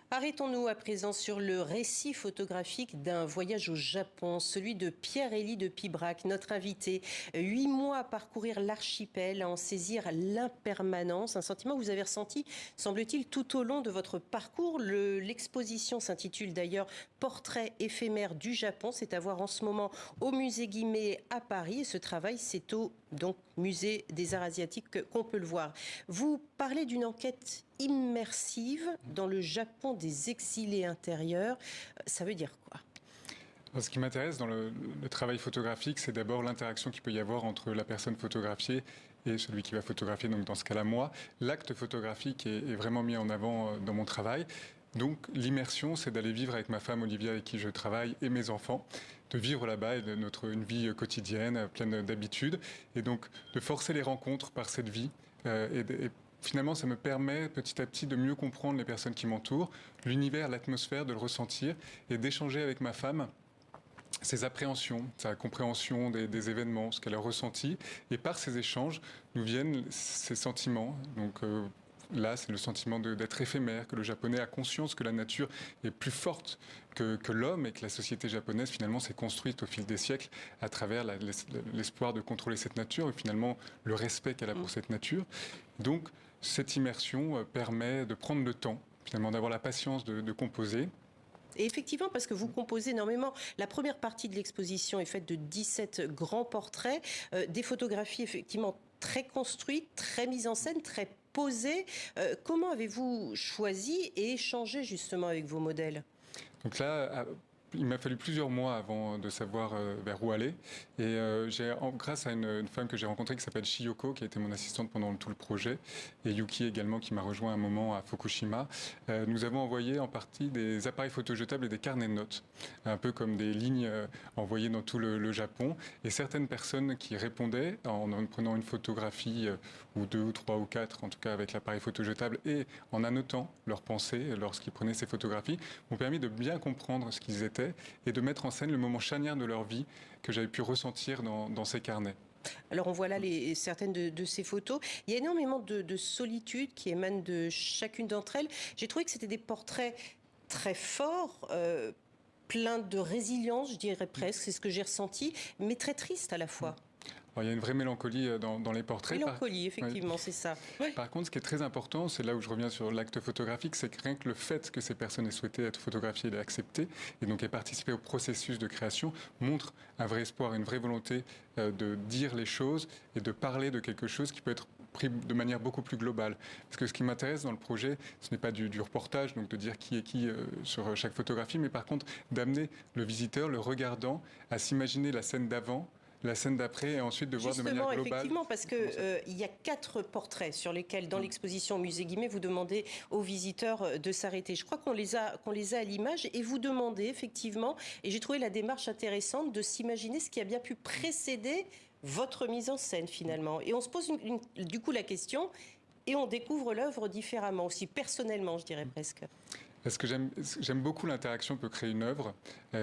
Arrêtons-nous à présent sur le récit photographique d'un voyage au Japon, celui de Pierre-Élie de Pibrac, notre invité. 8 mois à parcourir l'archipel, à en saisir l'impermanence, un sentiment que vous avez ressenti, semble-t-il, tout au long de votre parcours. L'exposition s'intitule d'ailleurs Portrait éphémère du Japon. C'est à voir en ce moment au musée Guimet à Paris. Et ce travail, c'est au musée des Arts Asiatiques qu'on peut le voir. Vous parlez d'une enquête immersive dans le Japon des exilés intérieurs. Ça veut dire quoi ? Ce qui m'intéresse dans le travail photographique, c'est d'abord l'interaction qu'il peut y avoir entre la personne photographiée et celui qui va photographier, donc dans ce cas-là moi. L'acte photographique est vraiment mis en avant dans mon travail. Donc l'immersion, c'est d'aller vivre avec ma femme Olivia avec qui je travaille et mes enfants, de vivre là-bas une vie quotidienne pleine d'habitudes et donc de forcer les rencontres par cette vie et finalement, ça me permet petit à petit de mieux comprendre les personnes qui m'entourent, l'univers, l'atmosphère, de le ressentir et d'échanger avec ma femme ses appréhensions, sa compréhension des événements, ce qu'elle a ressenti. Et par ces échanges, nous viennent ces sentiments. Donc là, c'est le sentiment d'être éphémère, que le japonais a conscience que la nature est plus forte que l'homme et que la société japonaise, finalement, s'est construite au fil des siècles à travers l'espoir de contrôler cette nature et finalement le respect qu'elle a pour cette nature. Donc, cette immersion permet de prendre le temps, finalement, d'avoir la patience de composer. Et effectivement, parce que vous composez énormément. La première partie de l'exposition est faite de 17 grands portraits, des photographies effectivement très construites, très mises en scène, très posées. Comment avez-vous choisi et échangé justement avec vos modèles ? Donc là, il m'a fallu plusieurs mois avant de savoir vers où aller. Et grâce à une femme que j'ai rencontrée qui s'appelle Shiyoko, qui a été mon assistante pendant tout le projet, et Yuki également, qui m'a rejoint un moment à Fukushima, nous avons envoyé en partie des appareils photojetables et des carnets de notes, un peu comme des lignes envoyées dans tout le Japon. Et certaines personnes qui répondaient en prenant une photographie, ou deux, ou trois, ou quatre, en tout cas avec l'appareil photojetable, et en annotant leurs pensées lorsqu'ils prenaient ces photographies, m'ont permis de bien comprendre ce qu'ils étaient et de mettre en scène le moment charnière de leur vie que j'avais pu ressentir dans ces carnets. Alors on voit là certaines de ces photos. Il y a énormément de solitude qui émane de chacune d'entre elles. J'ai trouvé que c'était des portraits très forts, pleins de résilience, je dirais presque, c'est ce que j'ai ressenti, mais très tristes à la fois. Alors, il y a une vraie mélancolie dans les portraits. Mélancolie, effectivement, ouais. C'est ça. Ouais. Par contre, ce qui est très important, c'est là où je reviens sur l'acte photographique, c'est que rien que le fait que ces personnes aient souhaité être photographiées et acceptées, et donc aient participé au processus de création, montre un vrai espoir, une vraie volonté de dire les choses et de parler de quelque chose qui peut être pris de manière beaucoup plus globale. Parce que ce qui m'intéresse dans le projet, ce n'est pas du reportage, donc de dire qui est qui sur chaque photographie, mais par contre d'amener le visiteur, le regardant, à s'imaginer la scène d'avant, la scène d'après et ensuite de voir de manière globale. Effectivement, parce que il y a 4 portraits sur lesquels, dans l'exposition au musée Guimet, vous demandez aux visiteurs de s'arrêter. Je crois qu'on les a à l'image et vous demandez effectivement, et j'ai trouvé la démarche intéressante, de s'imaginer ce qui a bien pu précéder votre mise en scène finalement. Et on se pose du coup la question et on découvre l'œuvre différemment aussi, personnellement, je dirais presque. Parce que j'aime beaucoup l'interaction peut créer une œuvre.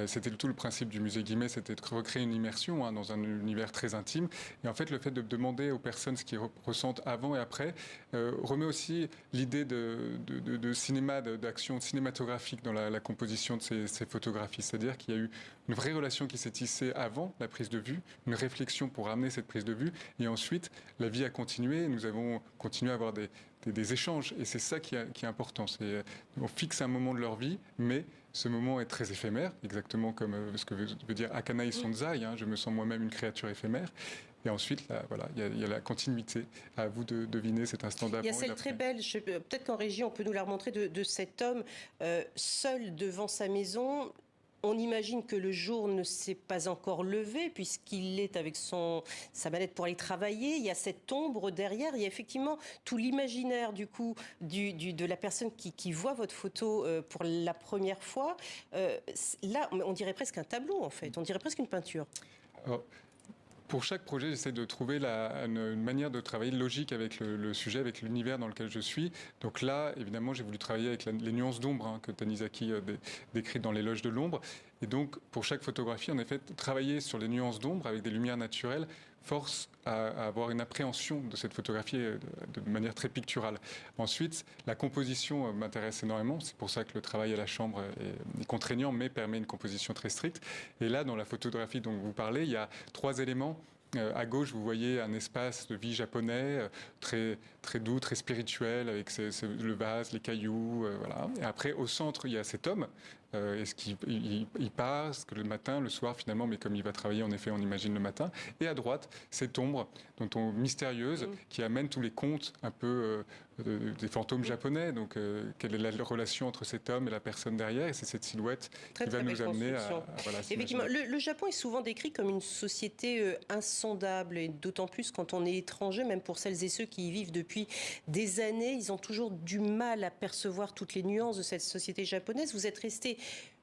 C'était tout le principe du musée Guimet, c'était de recréer une immersion dans un univers très intime. Et en fait, le fait de demander aux personnes ce qu'ils ressentent avant et après remet aussi l'idée de cinéma, d'action cinématographique dans la composition de ces photographies. C'est-à-dire qu'il y a eu une vraie relation qui s'est tissée avant la prise de vue, une réflexion pour amener cette prise de vue. Et ensuite, la vie a continué. Nous avons continué à avoir des échanges. Et c'est ça qui est important. On fixe un moment de leur vie, mais ce moment est très éphémère, exactement comme ce que veut dire Akana Isonzai. Je me sens moi-même une créature éphémère. Et ensuite, là, voilà, il y a la continuité. À vous de deviner cet instant d'avant. Il y a celle très belle, peut-être qu'en régie, on peut nous la remontrer, de cet homme seul devant sa maison. On imagine que le jour ne s'est pas encore levé puisqu'il est avec sa mallette pour aller travailler. Il y a cette ombre derrière. Il y a effectivement tout l'imaginaire du coup de la personne qui voit votre photo pour la première fois. Là, on dirait presque un tableau en fait. On dirait presque une peinture. Alors, pour chaque projet, j'essaie de trouver une manière de travailler logique avec le sujet, avec l'univers dans lequel je suis. Donc là, évidemment, j'ai voulu travailler avec les nuances d'ombre que Tanizaki décrit dans l'Éloge de l'ombre. Et donc, pour chaque photographie, en effet, travailler sur les nuances d'ombre avec des lumières naturelles force à avoir une appréhension de cette photographie de manière très picturale. Ensuite, la composition m'intéresse énormément. C'est pour ça que le travail à la chambre est contraignant, mais permet une composition très stricte. Et là, dans la photographie dont vous parlez, il y a 3 éléments. À gauche, vous voyez un espace de vie japonais très, très doux, très spirituel, avec le vase, les cailloux. Voilà. Et après, au centre, il y a cet homme. Est-ce qu'il passe que le matin, le soir finalement, mais comme il va travailler, en effet, on imagine le matin. Et à droite, cette ombre mystérieuse qui amène tous les contes un peu des fantômes japonais. Donc, quelle est la relation entre cet homme et la personne derrière? Et c'est cette silhouette qui va nous amener à voilà, effectivement, le Japon est souvent décrit comme une société insondable, et d'autant plus quand on est étranger, même pour celles et ceux qui y vivent depuis des années, ils ont toujours du mal à percevoir toutes les nuances de cette société japonaise. Vous êtes resté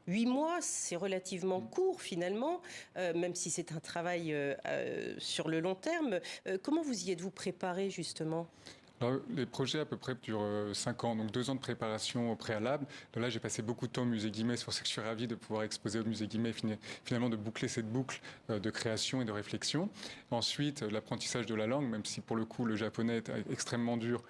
8 mois, c'est relativement court finalement, même si c'est un travail sur le long terme. Comment vous y êtes-vous préparé justement ? Alors, les projets à peu près durent 5 ans, donc 2 ans de préparation au préalable. Là, j'ai passé beaucoup de temps au musée Guimet, c'est pour ça que je suis ravi de pouvoir exposer au musée Guimet, finalement de boucler cette boucle de création et de réflexion. Ensuite, l'apprentissage de la langue, même si pour le coup le japonais est extrêmement dur.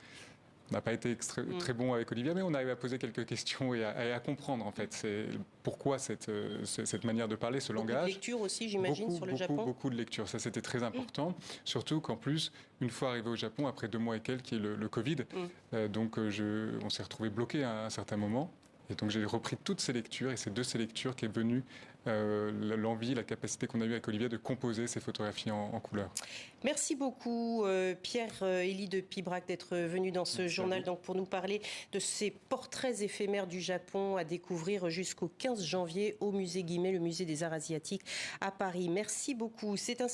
On n'a pas été très bon avec Olivia, mais on arrive à poser quelques questions et à comprendre en fait. C'est pourquoi cette manière de parler, ce langage. Beaucoup de lectures aussi, j'imagine, sur le Japon. Beaucoup de lectures, ça c'était très important. Surtout qu'en plus, une fois arrivé au Japon, après 2 mois et quelques, qui est le Covid, on s'est retrouvé bloqué à un certain moment. Et donc j'ai repris toutes ces lectures, et c'est de ces lectures qu'est venue l'envie, la capacité qu'on a eue avec Olivia de composer ces photographies en couleur. Merci beaucoup Pierre-Élie de Pibrac d'être venu dans ce journal donc, pour nous parler de ces portraits éphémères du Japon à découvrir jusqu'au 15 janvier au musée Guimet, le musée des arts asiatiques à Paris. Merci beaucoup. C'est ainsi